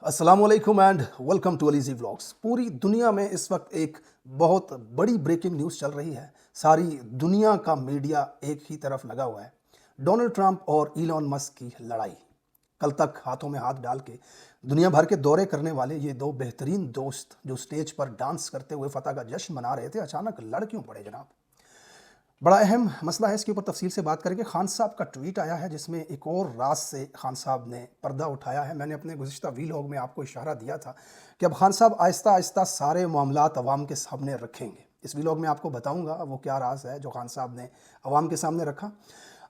अस्सलाम वालेकुम and welcome to अलीज़ी vlogs. पूरी दुनिया में इस वक्त एक बहुत बड़ी ब्रेकिंग न्यूज़ चल रही है। सारी दुनिया का मीडिया एक ही तरफ लगा हुआ है। डोनाल्ड ट्रंप और इलॉन मस्क की लड़ाई। कल तक हाथों में हाथ डाल के दुनिया भर के दौरे करने वाले ये दो बेहतरीन दोस्त जो स्टेज पर डांस करते हुए फतह का जश्न मना रहे थे, अचानक लड़ क्यों पड़े जनाब? बड़ा अहम मसला है, इसके ऊपर तफसील से बात करेंगे। खान साहब का ट्वीट आया है जिसमें एक और राज से खान साहब ने पर्दा उठाया है। मैंने अपने गुज़िश्ता वीलॉग में आपको इशारा दिया था कि अब खान साहब आहिस्ता आहिस्ता सारे मामलात अवाम के सामने रखेंगे। इस वीलॉग में आपको बताऊंगा वो क्या राज है जो खान साहब ने अवाम के सामने रखा।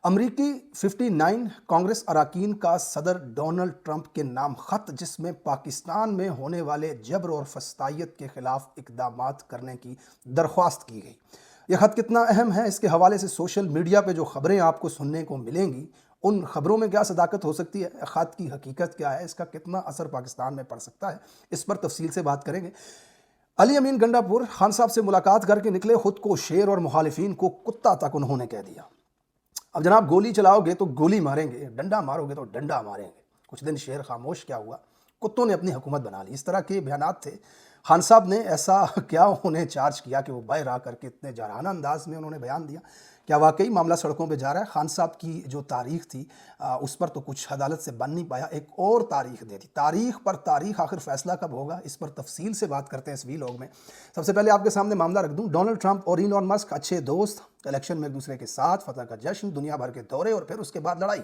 अमरीकी 59 कांग्रेस अरकान का सदर डोनाल्ड ट्रंप के नाम ख़त, जिसमें पाकिस्तान में होने वाले जबर और फस्तायत के ख़िलाफ़ इक़दामात करने की दरख्वास्त की गई। यह ख़त कितना अहम है, इसके हवाले से सोशल मीडिया पे जो ख़बरें आपको सुनने को मिलेंगी, उन ख़बरों में क्या सदाकत हो सकती है, ख़त की हकीकत क्या है, इसका कितना असर पाकिस्तान में पड़ सकता है, इस पर तफसील से बात करेंगे। अली अमीन गंडापुर खान साहब से मुलाकात करके निकले, खुद को शेर और मुखालिफिन को कुत्ता तक उन्होंने कह दिया। अब जनाब, गोली चलाओगे तो गोली मारेंगे, डंडा मारोगे तो डंडा मारेंगे। कुछ दिन शेर खामोश क्या हुआ, कुत्तों ने अपनी हुकूमत बना ली। इस तरह के बयानात थे। खान साहब ने ऐसा क्या उन्हें चार्ज किया कि वो बाहर आ करके इतने जारहाना अंदाज में उन्होंने बयान दिया? क्या वाकई मामला सड़कों पे जा रहा है? खान साहब की जो तारीख थी उस पर तो कुछ अदालत से बन नहीं पाया, एक और तारीख दे दी। तारीख पर तारीख, आखिर फैसला कब होगा, इस पर तफसील से बात करते हैं इस वीलॉग में। सबसे पहले आपके सामने मामला रख दूं। डोनाल्ड ट्रंप और इलॉन मस्क अच्छे दोस्त, इलेक्शन में एक दूसरे के साथ, फतह का जश्न, दुनिया भर के दौरे और फिर उसके बाद लड़ाई।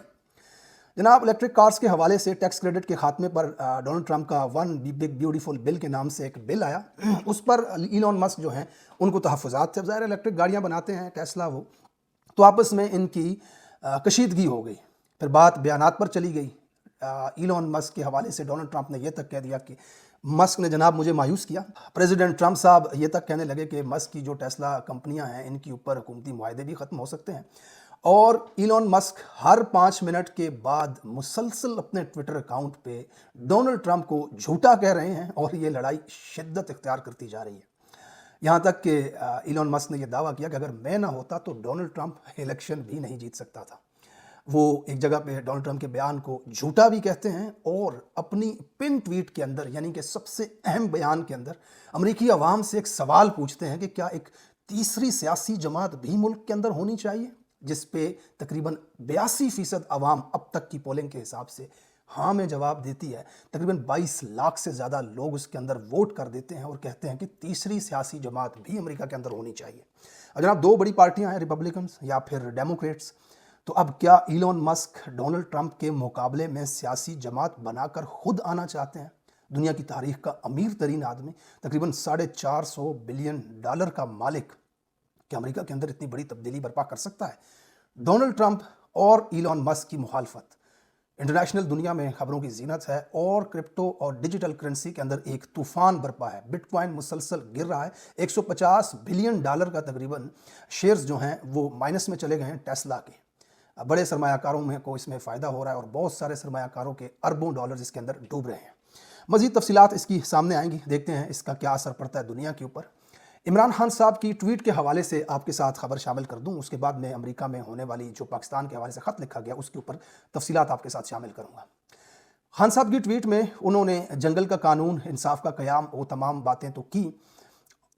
जनाब, इलेक्ट्रिक कार्स के हवाले से टैक्स क्रेडिट के खात्मे पर डोनाल्ड ट्रंप का वन बिग ब्यूटीफुल बिल के नाम से एक बिल आया। उस पर इलॉन मस्क जो हैं उनको तहफ़्फ़ुज़ात थे। ज़ाहिर इलेक्ट्रिक गाड़ियाँ बनाते हैं टेस्ला, वो तो आपस में इनकी कशीदगी हो गई। फिर बात बयानात पर चली गई। इलॉन मस्क के हवाले से डोनाल्ड ट्रंप ने यह तक कह दिया कि मस्क ने जनाब मुझे मायूस किया। प्रेसिडेंट ट्रंप साहब ये तक कहने लगे कि मस्क की जो टेस्ला कंपनियां हैं इनके ऊपर हुकूमती मुआहदे भी ख़त्म हो सकते हैं। और इलॉन मस्क हर 5 मिनट के बाद मुसलसल अपने ट्विटर अकाउंट पे डोनाल्ड ट्रंप को झूठा कह रहे हैं और ये लड़ाई शिद्दत इख्तियार करती जा रही है। यहाँ तक कि इलॉन मस्क ने यह दावा किया कि अगर मैं ना होता तो डोनाल्ड ट्रंप इलेक्शन भी नहीं जीत सकता था। वो एक जगह पे डोनाल्ड ट्रंप के बयान को झूठा भी कहते हैं और अपनी पिन ट्वीट के अंदर, यानी कि सबसे अहम बयान के अंदर, अमरीकी अवाम से एक सवाल पूछते हैं कि क्या एक तीसरी सियासी जमात भी मुल्क के अंदर होनी चाहिए, जिस पे तकरीबन 82% अवाम अब तक की पोलिंग के हिसाब से हाँ में जवाब देती है। तकरीबन 22 लाख से ज़्यादा लोग उसके अंदर वोट कर देते हैं और कहते हैं कि तीसरी सियासी जमात भी अमेरिका के अंदर होनी चाहिए। और जनाब, दो बड़ी पार्टियां हैं, रिपब्लिकन्स या फिर डेमोक्रेट्स। तो अब क्या इलॉन मस्क डोनाल्ड ट्रंप के मुकाबले में सियासी जमात बनाकर खुद आना चाहते हैं? दुनिया की तारीख का अमीर तरीन आदमी, तकरीबन $450 बिलियन का मालिक, कि अमेरिका के अंदर इतनी बड़ी तब्दीली बर्पा कर सकता है? डोनाल्ड ट्रंप और इलॉन मस्क की मुखालफत इंटरनेशनल दुनिया में खबरों की जीनत है और क्रिप्टो और डिजिटल करेंसी के अंदर एक तूफान बर्पा है। बिटकॉइन मुसलसल गिर रहा है। $150 बिलियन का तकरीबन शेयर्स जो हैं वो माइनस में चले गए हैं टेस्ला के। बड़े सरमायाकारों में को इसमें फ़ायदा हो रहा है और बहुत सारे सरमायाकारों के अरबों डॉलर इसके अंदर डूब रहे हैं। मज़ीद तफसीलात इसकी सामने आएंगी, देखते हैं इसका क्या असर पड़ता है दुनिया के ऊपर। इमरान खान साहब की ट्वीट के हवाले से आपके साथ खबर शामिल कर दूं, उसके बाद मैं अमेरिका में होने वाली जो पाकिस्तान के हवाले से ख़त लिखा गया उसके ऊपर तफसीलात आपके साथ शामिल करूंगा। खान साहब की ट्वीट में उन्होंने जंगल का कानून, इंसाफ का क़याम, वो तमाम बातें तो की,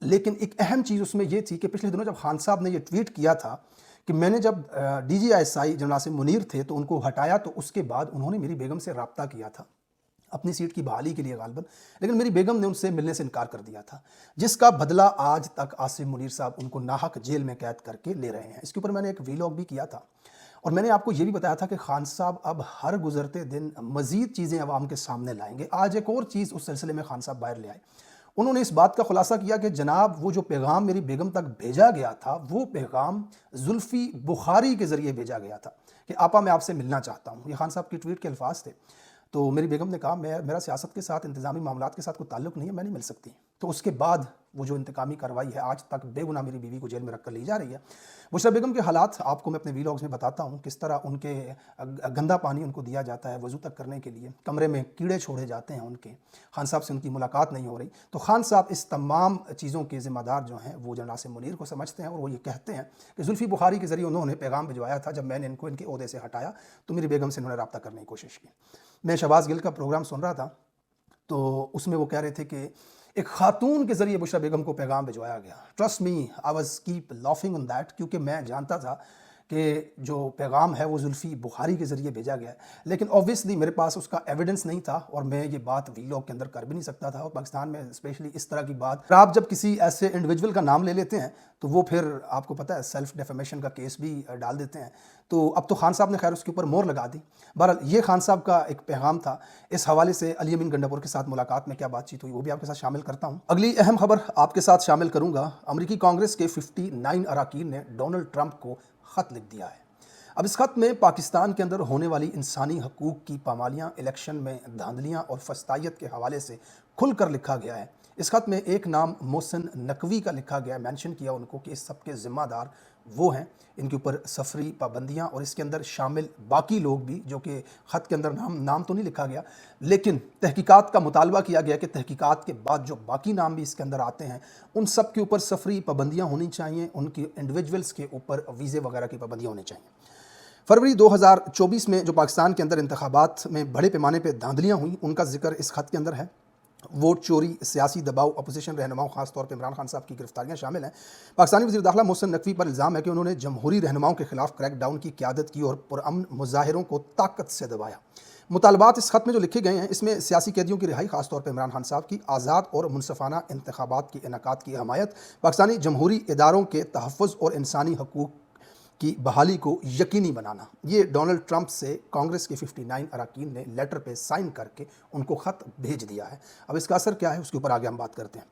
लेकिन एक अहम चीज़ उसमें यह थी कि पिछले दिनों जब खान साहब ने यह ट्वीट किया था कि मैंने जब DGISI जनरल नासिर मुनीर थे तो उनको हटाया, तो उसके बाद उन्होंने मेरी बेगम से रब्ता किया था अपनी सीट की बहाली के लिए गालबन, लेकिन मेरी बेगम ने उनसे मिलने से इनकार कर दिया था, जिसका बदला आज तक आसिम मुनीर साहब उनको नाहक जेल में कैद करके ले रहे हैं। इसके ऊपर मैंने एक वीलॉग भी किया था और मैंने आपको ये भी बताया था कि खान साहब अब हर गुजरते दिन मज़ीद चीज़ें अवाम के सामने लाएंगे। आज एक और चीज़ उस सिलसिले में खान साहब बाहर ले आए। उन्होंने इस बात का खुलासा किया कि जनाब, वो जो पैगाम मेरी बेगम तक भेजा गया था वो पैगाम जुल्फ़ी बुखारी के ज़रिए भेजा गया था कि आपा मैं आपसे मिलना चाहता हूँ। ये खान साहब की ट्वीट के अल्फाज थे। तो मेरी बेगम ने कहा मेरा सियासत के साथ, इंतज़ामी मामलात के साथ कोई ताल्लुक़ नहीं है, मैं नहीं मिल सकती। तो उसके बाद वो जो इंतकामी कार्रवाई है, आज तक बेगुनाह मेरी बीवी को जेल में रख कर ली जा रही है। बुशरा बेगम के हालात आपको मैं अपने वीलॉग्स में बताता हूँ, किस तरह उनके गंदा पानी उनको दिया जाता है वज़ू तक करने के लिए, कमरे में कीड़े छोड़े जाते हैं उनके। खान साहब से उनकी मुलाकात नहीं हो रही। तो खान साहब इस तमाम चीज़ों के ज़िम्मेदार जो हैं वो जनरल नासिर मुनीर को समझते हैं और वो ये कहते हैं कि जुल्फ़ी बुखारी के ज़रिए उन्होंने पैगाम भिजवाया था। जब मैंने इनको इनके ओहदे से हटाया तो मेरी बेगम से उन्होंने रब्ता करने की कोशिश की। मैं शहबाज गिल का प्रोग्राम सुन रहा था तो उसमें वो कह रहे थे कि एक खातून के ज़रिए बुशरा बेगम को पैगाम भिजवाया गया। Trust me, I was keep laughing on that, क्योंकि मैं जानता था कि जो पैगाम है वो जुल्फ़ी बुखारी के ज़रिए भेजा गया है, लेकिन ऑब्वियसली मेरे पास उसका एविडेंस नहीं था और मैं ये बात वीलॉग के अंदर कर भी नहीं सकता था। और पाकिस्तान में स्पेशली इस तरह की बात, आप जब किसी ऐसे इंडिविजुअल का नाम ले लेते हैं तो वो फिर आपको पता है सेल्फ डेफेमेशन का केस भी डाल देते हैं। तो अब तो खान साहब ने खैर उसके ऊपर मोहर लगा दी। बहरहाल ये खान साहब का एक पैगाम था। इस हवाले से अली अमीन गंडापुर के साथ मुलाकात में क्या बातचीत हुई वो भी आपके साथ शामिल करता हूँ। अगली अहम खबर आपके साथ शामिल करूँगा। अमरीकी कांग्रेस के 59 अरकान ने डोनाल्ड ट्रंप को ख़त लिख दिया है। अब इस खत में पाकिस्तान के अंदर होने वाली इंसानी हकूक़ की पामालियाँ, इलेक्शन में धांधलियाँ और फस्तायत के हवाले से खुल कर लिखा गया है। इस खत में एक नाम मोहसिन नकवी का लिखा गया, मेंशन किया उनको कि इस सब के ज़िम्मेदार वो हैं, इनके ऊपर सफरी पाबंदियाँ, और इसके अंदर शामिल बाकी लोग भी, जो कि ख़त के अंदर नाम तो नहीं लिखा गया, लेकिन तहकीकात का मुतालबा किया गया कि तहकीकात के बाद जो बाकी नाम भी इसके अंदर आते हैं उन सब के ऊपर सफरी पाबंदियाँ होनी चाहिए, उनकी इंडिविजुअल्स के ऊपर वीज़े वगैरह की पाबंदियाँ होनी चाहिए। फरवरी 2024 में जो पाकिस्तान के अंदर इंतखाबात में बड़े पैमाने पर धांधलियाँ हुई, उनका जिक्र इस खत के अंदर है। वोट चोरी, सियासी दबाव, अपोजिशन रहनुमाओं, खासतौर पर इमरान खान साहब की गिरफ्तारियां शामिल हैं। पाकिस्तानी वज़ीर दाखिला मोहसिन नकवी पर इल्ज़ाम है कि उन्होंने जमहूरी रहनुमाओं के खिलाफ क्रैक डाउन की क़यादत की और पुरअमन मुजाहिरों को ताकत से दबाया। मुतालबात इस खत में जो लिखे गए हैं, इसमें सियासी कैदियों की रिहाई, खासतौर पर इमरान खान साहब की, आज़ाद और मुनसफ़ाना इंतखाबात के इनेकाद की हमायत, पाकिस्तानी जमहूरी इदारों के तहफ़्फ़ुज़ और इंसानी हकूक़ की बहाली को यकीनी बनाना। ये डोनाल्ड ट्रंप से कांग्रेस के 59 अरकान ने लेटर पे साइन करके उनको ख़त भेज दिया है। अब इसका असर क्या है उसके ऊपर आगे हम बात करते हैं।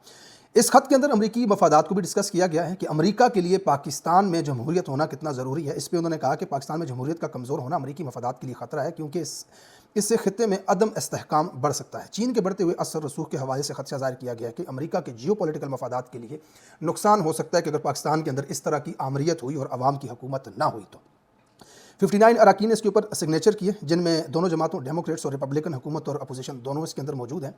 इस खत के अंदर अमरीकी मफादात को भी डिस्कस किया गया है कि अमेरिका के लिए पाकिस्तान में जमहूरियत होना कितना ज़रूरी है। इस पर उन्होंने कहा कि पाकिस्तान में जमहूरियत का कमज़ोर होना अमरीकी मफादात के लिए ख़तरा है, क्योंकि इससे खित्ते में अदम इस्तेहकाम बढ़ सकता है। चीन के बढ़ते हुए असर रसूख के हवाले से खदशा ज़ाहिर किया गया है कि अमेरिका के जियोपॉलिटिकल मफादात के लिए नुकसान हो सकता है कि अगर पाकिस्तान के अंदर इस तरह की आमरीत हुई और अवाम की हुकूमत ना हुई तो। 59 अरकान ने इसके ऊपर सिग्नेचर किए, जिनमें दोनों जमातों, डेमोक्रेट्स और रिपब्लिकन, हुकूमत और अपोजिशन दोनों इसके अंदर मौजूद हैं।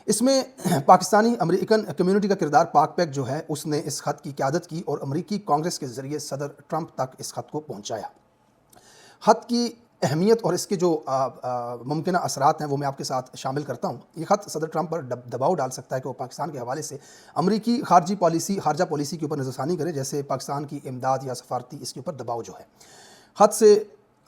इसमें पाकिस्तानी अमेरिकन कम्युनिटी का किरदार, पाक पैक जो है उसने इस खत की क़यादत की और अमरीकी कांग्रेस के ज़रिए सदर ट्रंप तक इस खत को पहुँचाया। खत की अहमियत और इसके जो मुमकिन असरात हैं वो मैं आपके साथ शामिल करता हूँ। ये ख़त सदर ट्रंप पर दबाव डाल सकता है कि वो पाकिस्तान के हवाले से अमरीकी खारजा पॉलिसी के ऊपर नज़रसानी करे, जैसे पाकिस्तान की इमदाद या सफारती इसके ऊपर दबाव जो है। खत से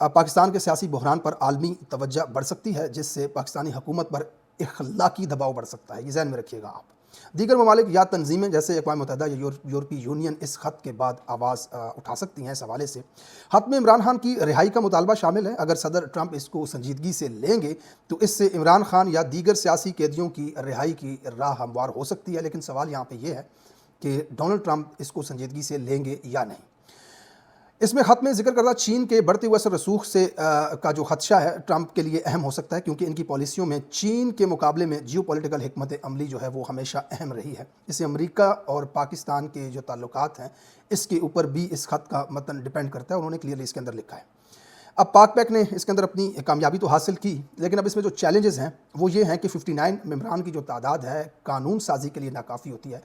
पाकिस्तान के सियासी बहरान पर आलमी तवज्जो बढ़ सकती है, जिससे पाकिस्तानी हुकूमत पर इखलाकी दबाव बढ़ सकता है। ये ज़हन में रखिएगा आप। दीगर ममालिक या तंजीमें जैसे अक़वाम मुत्तहिदा या यूरोपीय यूनियन इस खत के बाद आवाज़ उठा सकती हैं इस हवाले से। खत में इमरान खान की रिहाई का मुतालबा शामिल है। अगर सदर ट्रंप इसको संजीदगी से लेंगे तो इससे इमरान खान या दीगर सियासी कैदियों की रिहाई की राह हमवार हो सकती है, लेकिन सवाल यहाँ पर यह है कि डोनाल्ड ट्रंप इसको संजीदगी से लेंगे या नहीं। इसमें ख़त में जिक्र करता चीन के बढ़ते हुए असर रसूख से का जो खदशा है ट्रंप के लिए अहम हो सकता है, क्योंकि इनकी पॉलिसियों में चीन के मुकाबले में जियोपॉलिटिकल हिकमत अमली जो है वो हमेशा अहम रही है। इससे अमेरिका और पाकिस्तान के जो ताल्लुकात हैं इसके ऊपर भी इस खत का मतन डिपेंड करता है। उन्होंने क्लियरली इसके अंदर लिखा है। अब पाक पैक ने इसके अंदर अपनी कामयाबी तो हासिल की, लेकिन अब इसमें जो चैलेंजेस हैं वो ये हैं कि 59 मेंबरान की जो तादाद है कानून साजी के लिए नाकाफ़ी होती है।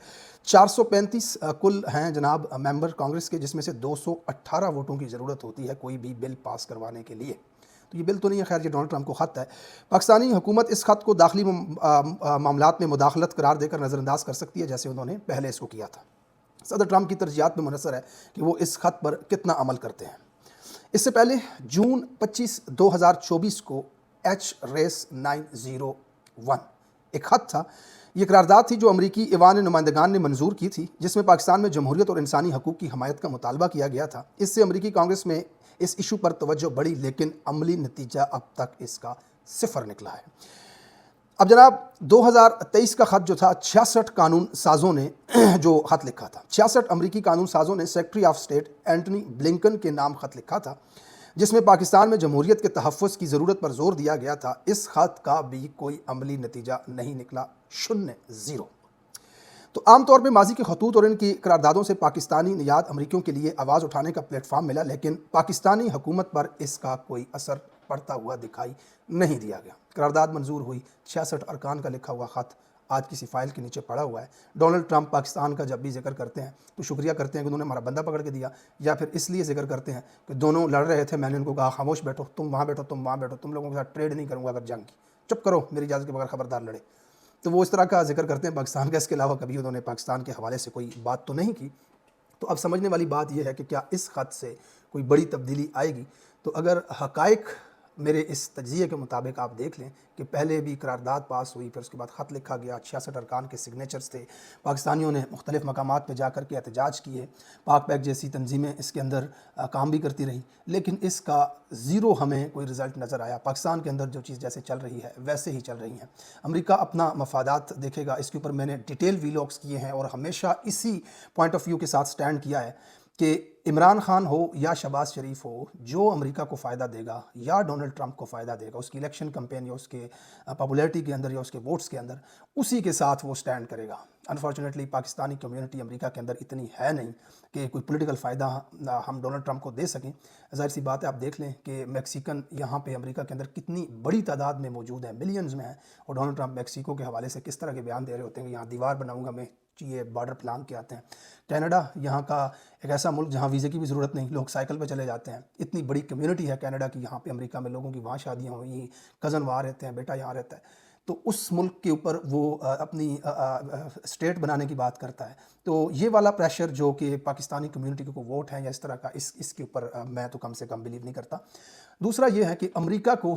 435 कुल हैं जनाब मेंबर कांग्रेस के, जिसमें से 218 वोटों की ज़रूरत होती है कोई भी बिल पास करवाने के लिए। तो ये बिल तो नहीं है, खैर ये डोनाल्ड ट्रंप को ख़त है। पाकिस्तानी हुकूमत इस खत को दाखिली मामलात में मुदाखलत करार देकर नज़रअंदाज कर सकती है, जैसे उन्होंने पहले इसको किया था। सदर ट्रंप की तरजीहात में मुनहसर है कि वो इस खत पर कितना अमल करते हैं। इससे पहले जून 25, 2024 को H-901 एक खत था। ये करारदाद थी जो अमरीकी ईवान नुमाइंदगान ने मंजूर की थी, जिसमें पाकिस्तान में जमहूरियत और इंसानी हकूक़ की हमायत का मुतालबा किया गया था। इससे अमरीकी कांग्रेस में इस इशू पर तवज्जो बढ़ी, लेकिन अमली नतीजा अब तक इसका सिफर निकला है। अब जनाब 2023 का ख़त जो था 66 कानून साज़ों ने जो ख़त लिखा था, 66 अमरीकी कानून साज़ों ने secretary of state Antony Blinken के नाम ख़त लिखा था, जिसमें पाकिस्तान में जमहूरियत के तहफ़्फ़ुज़ की ज़रूरत पर जोर दिया गया था। इस ख़त का भी कोई अमली नतीजा नहीं निकला, 0। तो आमतौर पर माजी के खतूत और इनकी करारदादों से पाकिस्तानी नियाद अमरीकियों के लिए आवाज़ उठाने का प्लेटफार्म मिला, लेकिन पाकिस्तानी हुकूमत पर इसका कोई असर पड़ता हुआ दिखाई नहीं दिया गया। करारदाद मंजूर हुई, 66 अरकान का लिखा हुआ ख़त आज किसी फ़ाइल के नीचे पड़ा हुआ है। डोनाल्ड ट्रंप पाकिस्तान का जब भी जिक्र करते हैं तो शुक्रिया करते हैं कि उन्होंने हमारा बंदा पकड़ के दिया, या फिर इसलिए जिक्र करते हैं कि दोनों लड़ रहे थे, मैंने उनको कहा खामोश बैठो, तुम वहाँ बैठो, तुम वहाँ बैठो, तुम लोगों के साथ ट्रेड नहीं करूँगा अगर जंग की, चुप करो, मेरी इजाज़त के बगैर खबरदार लड़े। تو وہ اس طرح کا ذکر کرتے ہیں پاکستان کا، اس کے علاوہ کبھی انہوں نے پاکستان کے حوالے سے کوئی بات تو نہیں کی۔ تو اب سمجھنے والی بات یہ ہے کہ کیا اس خط سے کوئی بڑی تبدیلی آئے گی؟ تو اگر حقائق میرے اس تجزیے کے مطابق آپ دیکھ لیں کہ پہلے بھی قرارداد پاس ہوئی، پھر اس کے بعد خط لکھا گیا، 66 ارکان کے سگنیچرز تھے، پاکستانیوں نے مختلف مقامات پہ جا کر کے احتجاج کیے، پاک پیک جیسی تنظیمیں اس کے اندر کام بھی کرتی رہیں، لیکن اس کا زیرو ہمیں کوئی رزلٹ نظر آیا۔ پاکستان کے اندر جو چیز جیسے چل رہی ہے ویسے ہی چل رہی ہیں۔ امریکہ اپنا مفادات دیکھے گا، اس کے اوپر میں نے ڈیٹیل ویلاگس کیے ہیں اور ہمیشہ اسی پوائنٹ آف ویو کے ساتھ سٹینڈ کیا ہے کہ عمران خان ہو یا شہباز شریف ہو، جو امریکہ کو فائدہ دے گا یا ڈونلڈ ٹرمپ کو فائدہ دے گا اس کی الیکشن کمپین یا اس کے پاپولیرٹی کے اندر یا اس کے ووٹس کے اندر، اسی کے ساتھ وہ سٹینڈ کرے گا۔ انفارچونیٹلی پاکستانی کمیونٹی امریکہ کے اندر اتنی ہے نہیں کہ کوئی پولیٹیکل فائدہ ہم ڈونلڈ ٹرمپ کو دے سکیں۔ ظاہر سی بات ہے، آپ دیکھ لیں کہ میکسیکن یہاں پہ امریکہ کے اندر کتنی بڑی تعداد میں موجود ہیں، ملینز میں ہیں، اور ڈونلڈ ٹرمپ میکسیکو کے حوالے سے کس طرح کے بیان دے رہے ہوتے ہیں کہ یہاں دیوار بناؤں گا میں، یہ بارڈر پلان کے آتے ہیں۔ کینیڈا یہاں کا ایک ایسا ملک جہاں ویزے کی بھی ضرورت نہیں، لوگ سائیکل پہ چلے جاتے ہیں، اتنی بڑی کمیونٹی ہے کینیڈا کی یہاں پہ امریکہ میں، لوگوں کی وہاں شادیاں ہوئی، کزن وہاں رہتے ہیں، بیٹا یہاں رہتا ہے، تو اس ملک کے اوپر وہ اپنی اسٹیٹ بنانے کی بات کرتا ہے۔ تو یہ والا پریشر جو کہ پاکستانی کمیونٹی کو ووٹ ہیں یا اس طرح کا، اس کے اوپر میں تو کم سے کم بلیو نہیں کرتا۔ دوسرا یہ ہے کہ امریکہ کو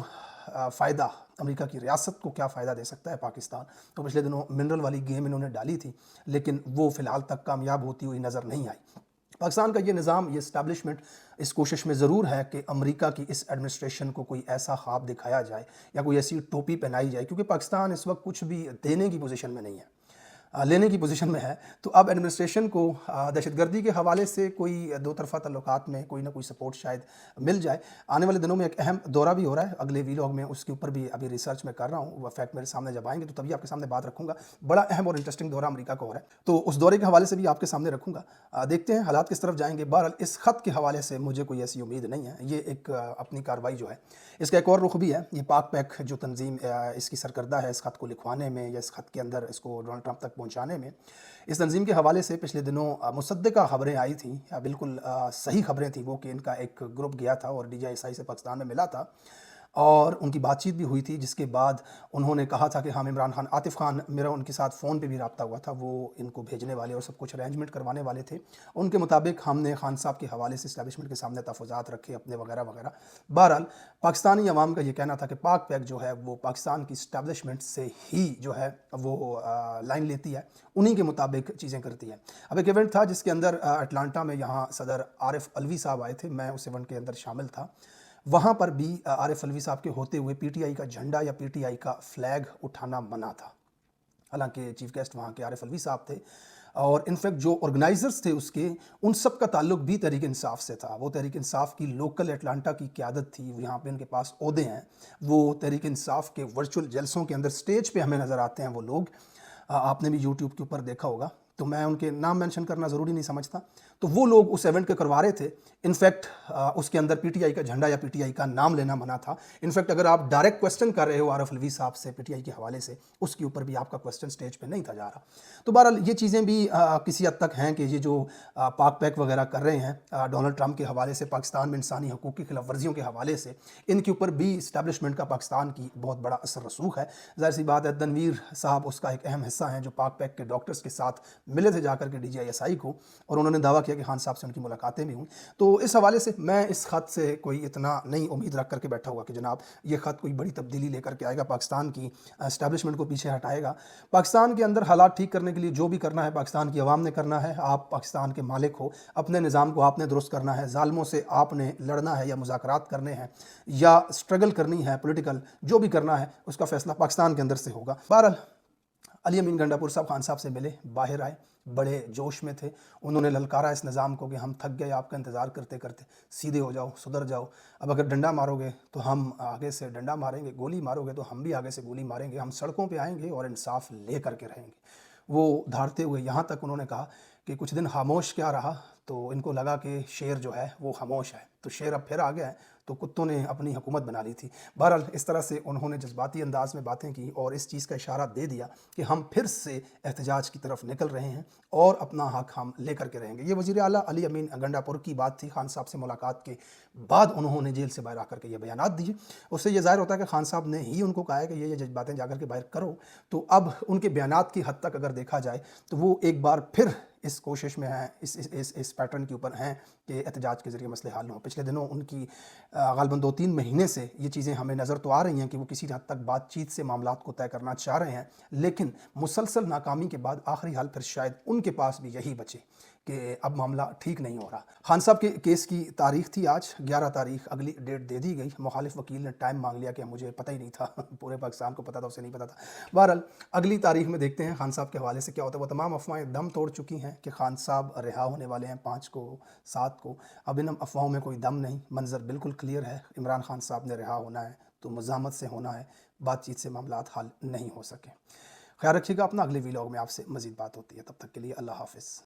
فائدہ، امریکہ کی ریاست کو کیا فائدہ دے سکتا ہے پاکستان؟ تو پچھلے دنوں منرل والی گیم انہوں نے ڈالی تھی، لیکن وہ فی الحال تک کامیاب ہوتی ہوئی نظر نہیں آئی۔ پاکستان کا یہ نظام، یہ اسٹیبلشمنٹ اس کوشش میں ضرور ہے کہ امریکہ کی اس ایڈمنسٹریشن کو کوئی ایسا خواب دکھایا جائے یا کوئی ایسی ٹوپی پہنائی جائے، کیونکہ پاکستان اس وقت کچھ بھی دینے کی پوزیشن میں نہیں ہے، لینے کی پوزیشن میں ہے۔ تو اب ایڈمنسٹریشن کو دہشت گردی کے حوالے سے کوئی دو طرفہ تعلقات میں کوئی نہ کوئی سپورٹ شاید مل جائے۔ آنے والے دنوں میں ایک اہم دورہ بھی ہو رہا ہے، اگلے ویلاگ میں اس کے اوپر بھی ابھی ریسرچ میں کر رہا ہوں، وہ فیکٹ میرے سامنے جب آئیں گے تو تبھی آپ کے سامنے بات رکھوں گا۔ بڑا اہم اور انٹرسٹنگ دورہ امریکہ کا ہو رہا ہے، تو اس دورے کے حوالے سے بھی آپ کے سامنے رکھوں گا۔ دیکھتے ہیں حالات کس طرف جائیں گے۔ بہرحال اس خط کے حوالے سے مجھے کوئی ایسی امید نہیں ہے، یہ ایک اپنی کارروائی جو ہے اس کا ایک اور رخ بھی ہے۔ یہ پاک پیک جو تنظیم اس کی سرکردہ ہے اس خط کو لکھوانے میں یا اس خط کے اندر اس کو ڈونلڈ ٹرمپ تک پہنچانے میں، اس تنظیم کے حوالے سے پچھلے دنوں مصدقہ خبریں آئی تھیں، بالکل صحیح خبریں تھیں وہ، کہ ان کا ایک گروپ گیا تھا اور DJSI سے پاکستان میں ملا تھا اور ان کی بات چیت بھی ہوئی تھی، جس کے بعد انہوں نے کہا تھا کہ ہم عمران خان، عاطف خان، میرا ان کے ساتھ فون پہ بھی رابطہ ہوا تھا، وہ ان کو بھیجنے والے اور سب کچھ ارینجمنٹ کروانے والے تھے۔ ان کے مطابق ہم نے خان صاحب کے حوالے سے اسٹیبلشمنٹ کے سامنے تفویضات رکھے اپنے وغیرہ وغیرہ۔ بہرحال پاکستانی عوام کا یہ کہنا تھا کہ پاک پیک جو ہے وہ پاکستان کی اسٹیبلشمنٹ سے ہی جو ہے وہ لائن لیتی ہے، انہی کے مطابق چیزیں کرتی ہے۔ اب ایک ایونٹ تھا جس کے اندر اٹلانٹا میں یہاں صدر عارف علوی صاحب آئے تھے، میں اس ایونٹ کے اندر شامل تھا۔ وہاں پر بھی عارف علوی صاحب کے ہوتے ہوئے PTI کا جھنڈا یا PTI کا فلیگ اٹھانا منع تھا، حالانکہ چیف گیسٹ وہاں کے عارف علوی صاحب تھے، اور انفیکٹ جو آرگنائزرز تھے اس کے، ان سب کا تعلق بھی تحریک انصاف سے تھا۔ وہ تحریک انصاف کی لوکل اٹلانٹا کی قیادت تھی، یہاں پہ ان کے پاس عہدے ہیں، وہ تحریک انصاف کے ورچوئل جلسوں کے اندر سٹیج پہ ہمیں نظر آتے ہیں وہ لوگ، آپ نے بھی یوٹیوب کے اوپر دیکھا ہوگا، تو میں ان کے نام مینشن کرنا ضروری نہیں سمجھتا۔ تو وہ لوگ اس ایونٹ کے کروا رہے تھے، انفیکٹ اس کے اندر PTI کا جھنڈا یا PTI کا نام لینا منع تھا۔ انفیکٹ اگر آپ ڈائریکٹ کوسچن کر رہے ہو عارف علوی صاحب سے PTI کے حوالے سے، اس کے اوپر بھی آپ کا کوسچن سٹیج پہ نہیں تھا جا رہا۔ تو بہرحال یہ چیزیں بھی کسی حد تک ہیں کہ یہ جو پاک پیک وغیرہ کر رہے ہیں ڈونلڈ ٹرمپ کے حوالے سے، پاکستان میں انسانی حقوق کی خلاف ورزیوں کے حوالے سے، ان کے اوپر بھی اسٹیبلشمنٹ کا پاکستان کی بہت بڑا اثر رسوخ ہے۔ ظاہر سی بات ہے تنویر صاحب اس کا ایک اہم حصہ ہیں، جو پاک پیک کے ڈاکٹرز کے ساتھ ملے تھے جا کر کے DJSI کو، اور انہوں نے دعویٰ کیا کہ خان صاحب سے ان کی ملاقاتیں بھی ہوئیں۔ تو اس حوالے سے میں اس خط سے کوئی اتنا نہیں امید رکھ کر کے بیٹھا ہوا کہ جناب یہ خط کوئی بڑی تبدیلی لے کر کے آئے گا، پاکستان کی اسٹیبلشمنٹ کو پیچھے ہٹائے گا۔ پاکستان کے اندر حالات ٹھیک کرنے کے لیے جو بھی کرنا ہے پاکستان کی عوام نے کرنا ہے۔ آپ پاکستان کے مالک ہو، اپنے نظام کو آپ نے درست کرنا ہے، ظالموں سے آپ نے لڑنا ہے یا مذاکرات کرنے ہیں یا اسٹرگل کرنی ہے پولیٹیکل، جو بھی کرنا ہے اس کا فیصلہ پاکستان کے اندر سے ہوگا۔ بہرحال علی امین گنڈا پور صاحب خان صاحب سے ملے، باہر آئے، بڑے جوش میں تھے، انہوں نے للکارا اس نظام کو کہ ہم تھک گئے آپ کا انتظار کرتے کرتے، سیدھے ہو جاؤ، سدھر جاؤ، اب اگر ڈنڈا مارو گے تو ہم آگے سے ڈنڈا ماریں گے، گولی مارو گے تو ہم بھی آگے سے گولی ماریں گے، ہم سڑکوں پہ آئیں گے اور انصاف لے کر کے رہیں گے۔ وہ دھاڑتے ہوئے یہاں تک انہوں نے کہا کہ کچھ دن خاموش کیا رہا، تو ان کو لگا کہ شیر جو ہے وہ خاموش ہے۔ तो शेर अब फिर आ गया है, तो कुत्तों ने अपनी हुकूमत बना ली थी। बहरहाल इस तरह से उन्होंने जज्बाती अंदाज में बातें की और इस चीज़ का इशारा दे दिया कि हम फिर से एहतजाज की तरफ निकल रहे हैं और अपना हक हम लेकर के रहेंगे। ये वज़ीर आला अली अमीन गंडापुर की बात थी। खान साहब से मुलाकात के बाद उन्होंने जेल से बाहर आकर के ये बयानात दिए। उससे ये ज़ाहिर होता है कि खान साहब ने ही उनको कहा है कि ये बातें जाकर के बाहर करो। तो अब उनके बयानात की हद तक अगर देखा जाए तो वो एक बार फिर इस कोशिश में हैं, इस पैटर्न के ऊपर हैं कि एहतजाज के ज़रिए मसले हल हों। पिछले दिनों उनकी ग़ालिबन 2-3 महीने से ये चीज़ें हमें नज़र तो आ रही हैं कि वो किसी हद तक बातचीत से मामलात को तय करना चाह रहे हैं, लेकिन मुसलसल नाकामी के बाद आखिरी हल फिर शायद उनके पास भी यही बचे कि अब मामला ठीक नहीं हो रहा। खान साहब के केस की तारीख थी आज 11 तारीख, अगली डेट दे दी गई। मुखालिफ वकील ने टाइम मांग लिया कि मुझे पता ही नहीं था, पूरे पाकिस्तान को पता था, उसे नहीं पता था। बहरहाल अगली तारीख में देखते हैं खान साहब के हवाले से क्या होता है। वो तमाम अफवाहें दम तोड़ चुकी हैं कि खान साहब रिहा होने वाले हैं 5 को, 7 को। अब इन अफवाहों में कोई दम नहीं, मंजर बिल्कुल क्लियर है। इमरान खान साहब ने रिहा होना है तो मज़ामत से होना है, बातचीत से मामलात हल नहीं हो सके। ख्याल रखिएगा अपना, अगले वीलॉग में आपसे मज़ीद बात होती है। तब तक के लिए अल्लाह हाफ़िज़।